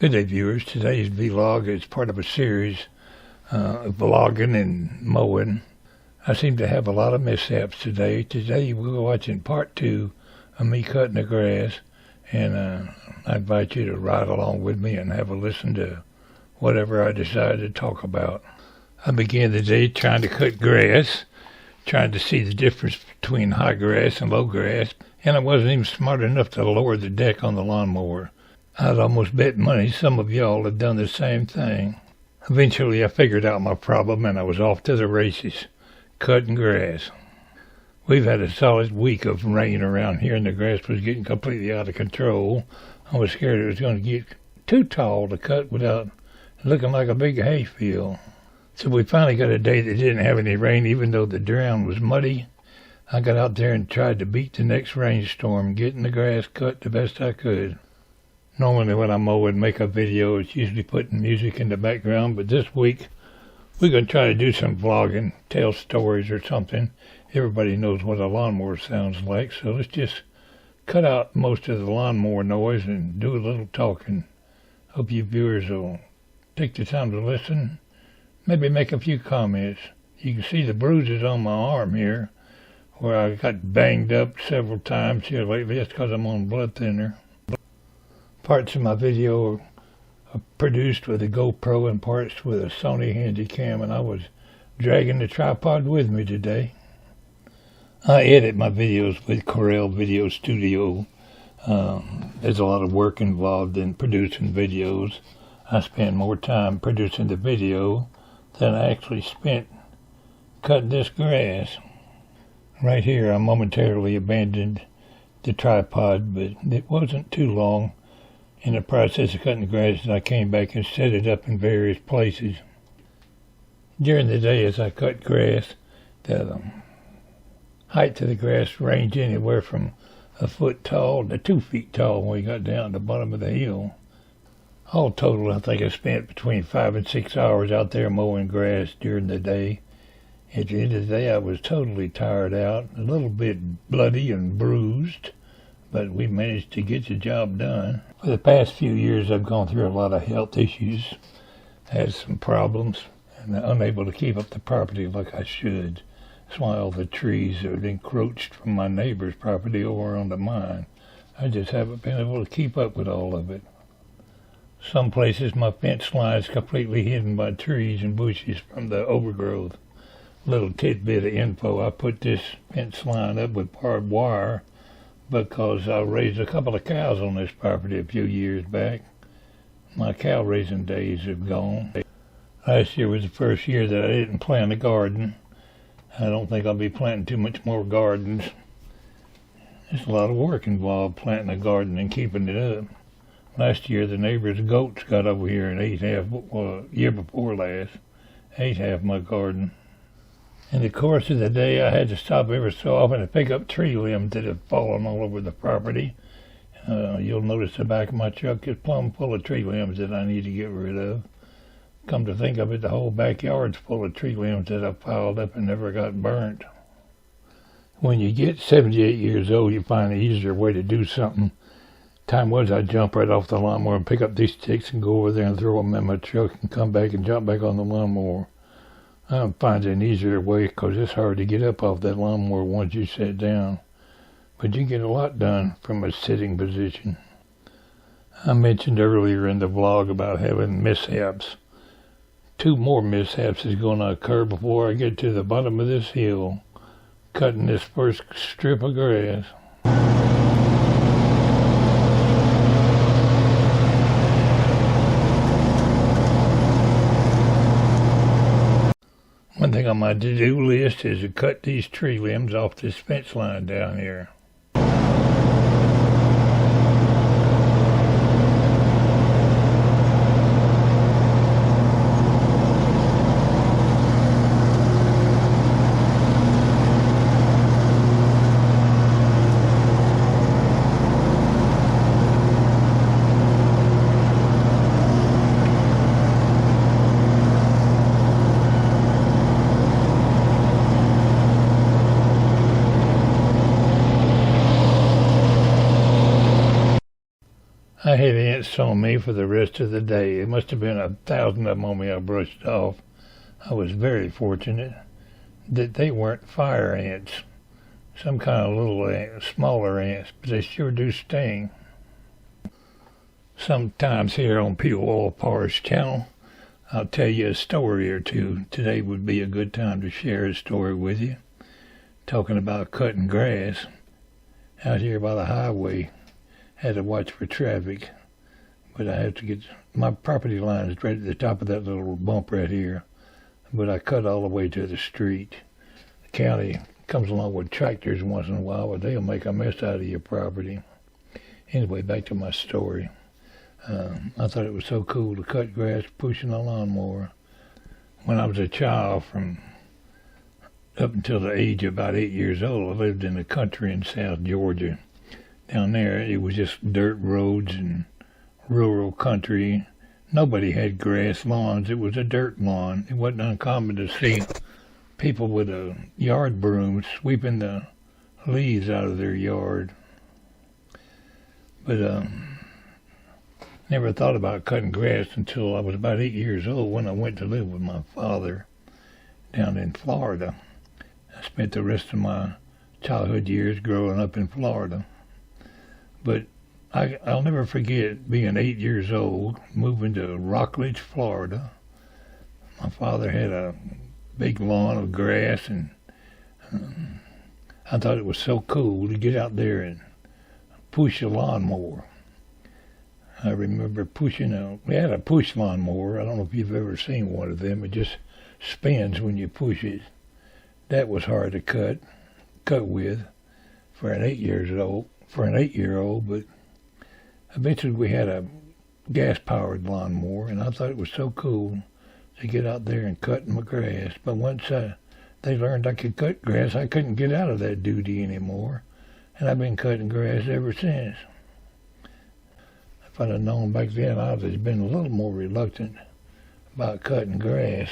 Good day, viewers. Today's vlog is part of a series of vlogging and mowing. I seem to have a lot of mishaps today. Today we're watching part 2 of me cutting the grass, and I invite you to ride along with me and have a listen to whatever I decide to talk about. I began the day trying to cut grass, trying to see the difference between high grass and low grass, and I wasn't even smart enough to lower the deck on the lawnmower. I'd almost bet money some of y'all had done the same thing. Eventually I figured out my problem and I was off to the races, cutting grass. We've had a solid week of rain around here and the grass was getting completely out of control. I was scared it was going to get too tall to cut without looking like a big hayfield. So we finally got a day that didn't have any rain, even though the ground was muddy. I got out there and tried to beat the next rainstorm, getting the grass cut the best I could. Normally when I mow and make a video, it's usually putting music in the background, but this week we're going to try to do some vlogging, tell stories or something. Everybody knows what a lawnmower sounds like, so let's just cut out most of the lawnmower noise and do a little talking. Hope you viewers will take the time to listen, maybe make a few comments. You can see the bruises on my arm here, where I got banged up several times here lately. That's because I'm on blood thinner. Parts of my video are produced with a GoPro and parts with a Sony Handycam, and I was dragging the tripod with me today. I edit my videos with Corel Videostudio. There's a lot of work involved in producing videos. I spend more time producing the video than I actually spent cutting this grass. Right here I momentarily abandoned the tripod, but it wasn't too long in the process of cutting the grass that I came back and set it up in various places. During the day as I cut grass, the height of the grass ranged anywhere from a foot tall to 2 feet tall when we got down to the bottom of the hill. All total, I think I spent between 5 and 6 hours out there mowing grass during the day. At the end of the day, I was totally tired out, a little bit bloody and bruised, but we managed to get the job done. For the past few years, I've gone through a lot of health issues, had some problems, and I'm unable to keep up the property like I should. That's why all the trees have encroached from my neighbor's property over onto mine. I just haven't been able to keep up with all of it. Some places my fence line is completely hidden by trees and bushes from the overgrowth. Little tidbit of info, I put this fence line up with barbed wire because I raised a couple of cows on this property a few years back. My cow raising days have gone. Last year was the first year that I didn't plant a garden. I don't think I'll be planting too much more gardens. There's a lot of work involved planting a garden and keeping it up. Last year the neighbor's goats got over here and ate half, year before last, ate half my garden. In the course of the day, I had to stop every so often to pick up tree limbs that have fallen all over the property. You'll notice the back of my truck is plumb full of tree limbs that I need to get rid of. Come to think of it, the whole backyard's full of tree limbs that I piled up and never got burnt. When you get 78 years old, you find an easier way to do something. Time was I'd jump right off the lawnmower and pick up these sticks and go over there and throw them in my truck and come back and jump back on the lawnmower. I'm finding an easier way because it's hard to get up off that lawnmower once you sit down. But you get a lot done from a sitting position. I mentioned earlier in the vlog about having mishaps. 2 more mishaps is going to occur before I get to the bottom of this hill, cutting this first strip of grass. One thing on my to-do list is to cut these tree limbs off this fence line down here. I had ants on me for the rest of the day. It must have been 1,000 of them on me I brushed off. I was very fortunate that they weren't fire ants. Some kind of little ants, smaller ants, but they sure do sting. Sometimes here on Pwalpar's channel, I'll tell you a story or two. Today would be a good time to share a story with you. Talking about cutting grass out here by the highway. Had to watch for traffic, but I have to get, my property line is right at the top of that little bump right here, but I cut all the way to the street. The county comes along with tractors once in a while, but they'll make a mess out of your property. Anyway, back to my story. I thought it was so cool to cut grass pushing a lawnmower. When I was a child, from up until the age of about 8 years old, I lived in the country in South Georgia. Down there, it was just dirt roads and rural country. Nobody had grass lawns. It was a dirt lawn. It wasn't uncommon to see people with a yard broom sweeping the leaves out of their yard. But never thought about cutting grass until I was about 8 years old when I went to live with my father down in Florida. I spent the rest of my childhood years growing up in Florida. But I'll never forget being 8 years old, moving to Rockledge, Florida. My father had a big lawn of grass, and I thought it was so cool to get out there and push a lawnmower. I remember we had a push lawnmower. I don't know if you've ever seen one of them. It just spins when you push it. That was hard to cut with for an 8-year-old, but eventually we had a gas-powered lawnmower, and I thought it was so cool to get out there and cut my grass. But once they learned I could cut grass, I couldn't get out of that duty anymore, and I've been cutting grass ever since. If I'd have known back then, I'd have been a little more reluctant about cutting grass.